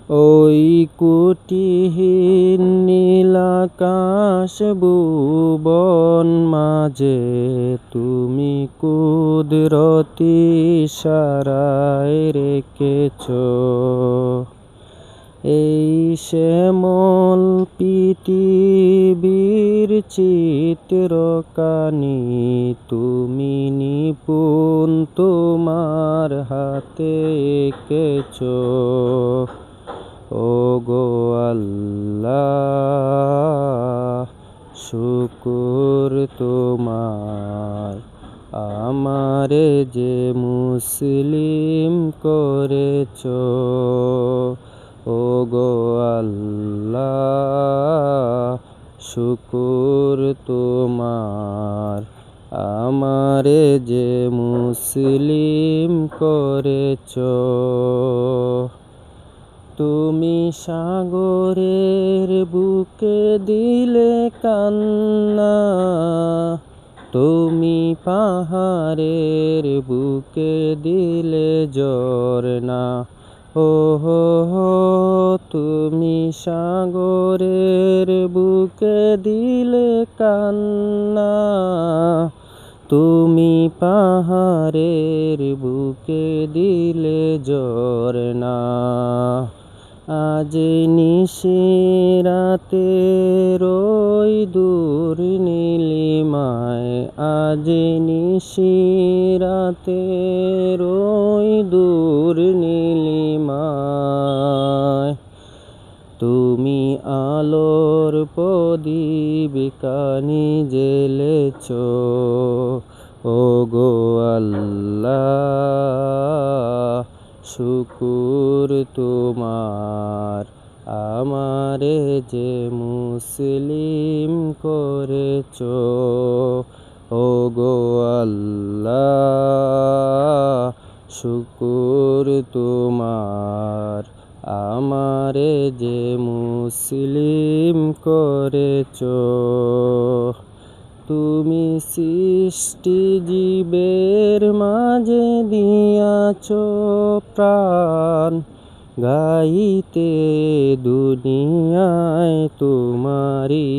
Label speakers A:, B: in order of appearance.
A: ওই কুটিহীন নীলাকাশ ভুবন মাঝে তুমি কুদরতি ইশারায় রেখেছ এই শ্যামল পৃথিবীর চিত্রকানি তুমি নিপুণ তোমার হাতে এঁকেছ। ওগো আল্লাহ শুকুর তোমার, আমারে যে মুসলিম করেছ। ওগো আল্লাহ শুকুর তোমার, আমারে যে মুসলিম করেছ। তুমি সাগরের বুকে দিলে কান্না, তুমি পাহাড়ের বুকে দিলে ঝরনা। ওহো তুমি সাগরের বুকে দিলে কান্না, তুমি পাহাড়ের বুকে দিলে ঝরনা। আজ নিশিরাতে রই দূর নীলিমায়, আজ নিশিরাতে রই দূর নীলিমায়। তুমি আলোর প্রদীপ কানি জ্বেলেছ। ওগো আল্লাহ শুকুর তোমার, আমারে যে মুসলিম করেছ। ওগো আল্লাহ শুকুর তোমার, আমারে যে মুসলিম করেছ। তুমি সৃষ্টি জীবের মাঝে দিয়াছ প্রাণ, গাইতে দুনিয়ায় তোমারি